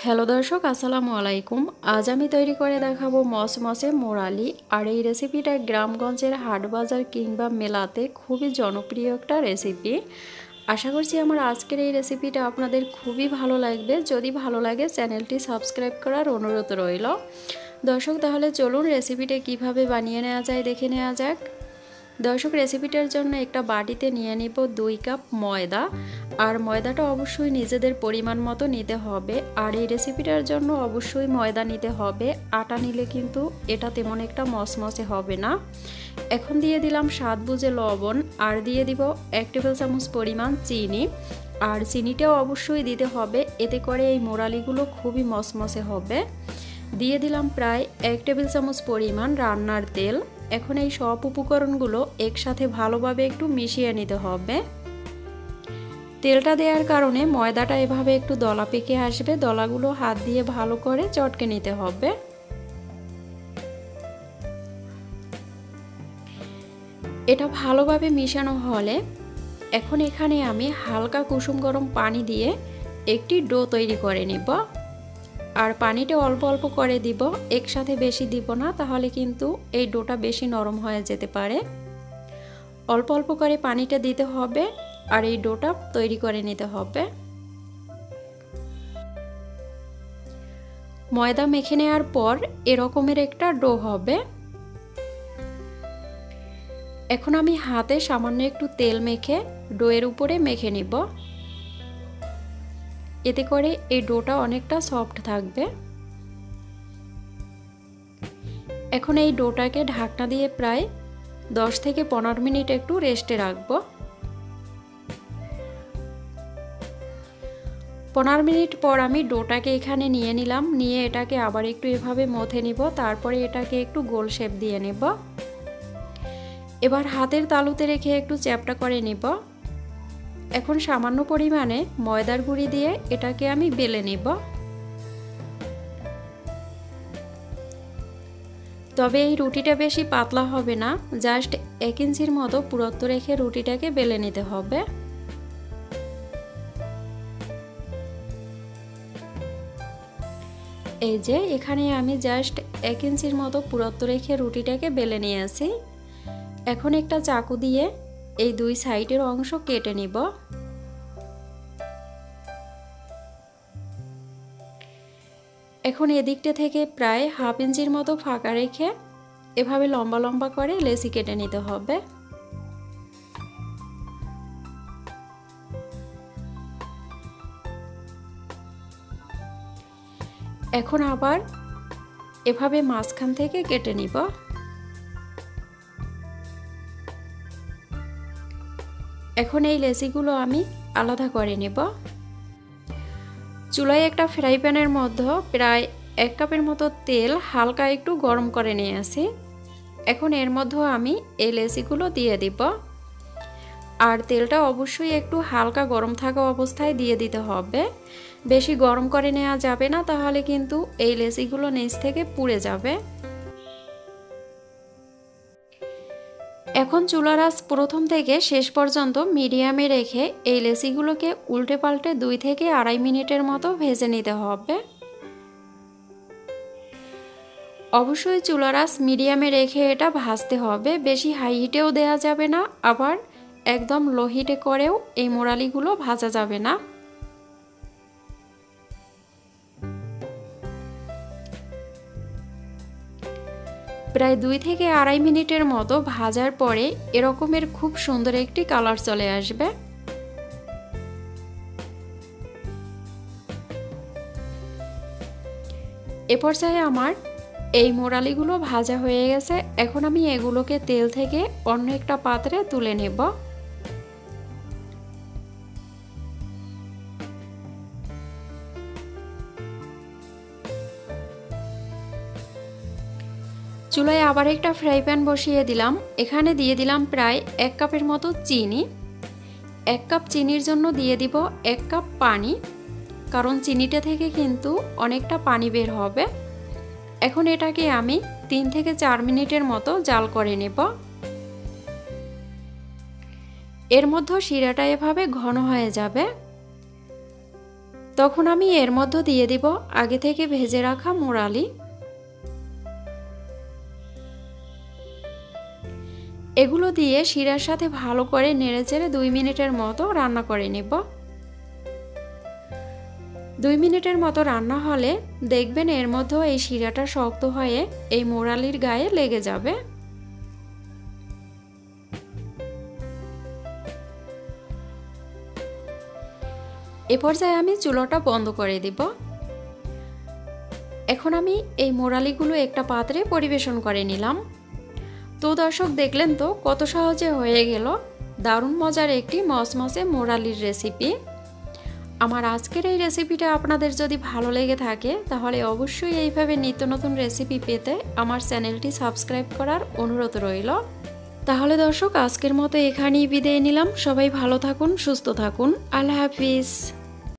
Hello দর্শক, আসসালামু আলাইকুম। আজ আমি তৈরি করে দেখাবো মচমচে মোরালি। আর এই রেসিপিটা গ্রামগঞ্জের হাট বাজার কিংবা মেলাতে খুবই জনপ্রিয় একটা রেসিপি। আশা করছি আমার আজকের এই রেসিপিটা আপনাদের খুবই ভালো লাগবে। যদি ভালো লাগে চ্যানেলটি সাবস্ক্রাইব করার অনুরোধ রইল। দর্শক, তাহলে চলুন রেসিপিটা কিভাবে বানিয়ে নেওয়া যায় দেখে নেওয়া যাক। দর্শক, রেসিপিটার জন্য একটা বাটিতে নিয়ে নিব 2 কাপ ময়দা। আর ময়দাটা অবশ্যই নিজেদের পরিমাণ মতো নিতে হবে। আর এই রেসিপিটার জন্য অবশ্যই ময়দা নিতে হবে, আটা নিলে কিন্তু এটা তেমন একটা মচমচে হবে না। এখন দিয়ে দিলাম স্বাদ বুঝে লবণ, আর দিয়ে দিব 1 টেবিল চামচ পরিমাণ চিনি। আর চিনিটাও অবশ্যই দিতে হবে, এতে করে এই মোরালিগুলো খুবই মচমচে হবে। দিয়ে দিলাম প্রায় 1 টেবিল চামচ পরিমাণ রান্নার তেল। এখন এই সব উপকরণগুলো একসাথে ভালোভাবে একটু মিশিয়ে নিতে হবে। তেলটা দেওয়ার কারণে ময়দাটা এভাবে একটু দলা পেকে আসবে, দলাগুলো হাত দিয়ে ভালো করে চটকে নিতে হবে। এটা ভালোভাবে মিশানো হলে এখন এখানে আমি হালকা কুসুম গরম পানি দিয়ে একটি ডো তৈরি করে নিব। আর পানিটা অল্প অল্প করে দিব, একসাথে বেশি দিব না, তাহলে কিন্তু এই ডোটা বেশি নরম হয়ে যেতে পারে। অল্প অল্প করে পানিটা দিতে হবে আর এই ডোটা তৈরি করে নিতে হবে। ময়দা মেখে নেওয়ার পর এরকমের একটা ডো হবে। এখন আমি হাতে সামান্য একটু তেল মেখে ডোয়ের উপরে মেখে নিব, এতে করে এই ডোটা অনেকটা সফট থাকবে। এখন এই ডোটাকে ঢাকনা দিয়ে প্রায় 10 থেকে 15 মিনিট একটু রেস্টে রাখব। 15 মিনিট পর আমি ডোটাকে এখানে নিয়ে নিলাম, নিয়ে এটাকে আবার একটু এভাবে মথে নিব, তারপরে এটাকে একটু গোল শেপ দিয়ে নেব। এবার হাতের তালুতে রেখে একটু চ্যাপটা করে নিব। এখন সামান্য পরিমাণে ময়দার গুঁড়ি দিয়ে এটাকে আমি বেলে নিব। তবে এই রুটিটা বেশি পাতলা হবে না, জাস্ট 1 ইঞ্চির মতো পুরুত্ব রেখে রুটিটাকে বেলে নিতে হবে। এই যে এখানে আমি জাস্ট 1 ইঞ্চির মতো পুরুত্ব রেখে রুটিটাকে বেলে নিয়ে আসি। এখন একটা চাকু দিয়ে এই 2 সাইডের অংশ কেটে নিব। এখন এদিকটা থেকে প্রায় 1/2 ইঞ্চির মতো ফাঁকা রেখে এভাবে লম্বা লম্বা করে লেচি কেটে নিতে হবে। এখন আবার এভাবে মাঝখান থেকে কেটে নিব। এখন এই লেচিগুলো আমি আলাদা করে নেব। চুলায় একটা ফ্রাই প্যানের মধ্যে প্রায় 1 কাপের মতো তেল হালকা একটু গরম করে নিয়ে আসি। এখন এর মধ্যে আমি এই লেচিগুলো দিয়ে দিব। আর তেলটা অবশ্যই একটু হালকা গরম থাকা অবস্থায় দিয়ে দিতে হবে, বেশি গরম করে নেওয়া যাবে না, তাহলে কিন্তু এই লেচিগুলো নিচ থেকে পুড়ে যাবে। এখন চুলার আঁচ প্রথম থেকে শেষ পর্যন্ত মিডিয়ামে রেখে এই লেচিগুলোকে উল্টে পাল্টে 2 থেকে 2.5 মিনিটের মতো ভেজে নিতে হবে। অবশ্যই চুলার আঁচ মিডিয়ামে রেখে এটা ভাজতে হবে, বেশি হাই হিটেও দেওয়া যাবে না, আবার একদম লো হিটে করেও এই মোরালিগুলো ভাজা যাবে না। প্রায় 2 থেকে 2.5 মিনিটের মতো ভাজার পরে এরকমের খুব সুন্দর একটি কালার চলে আসবে। এ পর্যায়ে আমার এই মোরালিগুলো ভাজা হয়ে গেছে। এখন আমি এগুলোকে তেল থেকে অন্য একটা পাত্রে তুলে নেব। চুলায় আবার একটা ফ্রাই প্যান বসিয়ে দিলাম। এখানে দিয়ে দিলাম প্রায় 1 কাপের মতো চিনি। 1 কাপ চিনির জন্য দিয়ে দিব 1 কাপ পানি, কারণ চিনিটা থেকে কিন্তু অনেকটা পানি বের হবে। এখন এটাকে আমি 3 থেকে 4 মিনিটের মতো জাল করে নেব। এর মধ্যে শিরাটা এভাবে ঘন হয়ে যাবে। তখন আমি এর মধ্যে দিয়ে দিব আগে থেকে ভেজে রাখা মোরালি। এগুলো দিয়ে শিরার সাথে ভালো করে নেড়েচেড়ে 2 মিনিটের মতো রান্না করে নেব। 2 মিনিটের মতো রান্না হলে দেখবেন এর মধ্যে এই শিরাটা শক্ত হয়ে এই মোরালির গায়ে লেগে যাবে। এ পর্যায়ে আমি চুলাটা বন্ধ করে দিব। এখন আমি এই মোরালিগুলো একটা পাত্রে পরিবেশন করে নিলাম। তো দর্শক দেখলেন তো কত সহজে হয়ে গেল দারুণ মজার একটি মচমচে মোরালির রেসিপি। আমার আজকের এই রেসিপিটা আপনাদের যদি ভালো লেগে থাকে তাহলে অবশ্যই এইভাবে নিত্য নতুন রেসিপি পেতে আমার চ্যানেলটি সাবস্ক্রাইব করার অনুরোধ রইল। তাহলে দর্শক আজকের মতো এখানেই বিদায় নিলাম। সবাই ভালো থাকুন, সুস্থ থাকুন। আল্লাহ হাফিজ।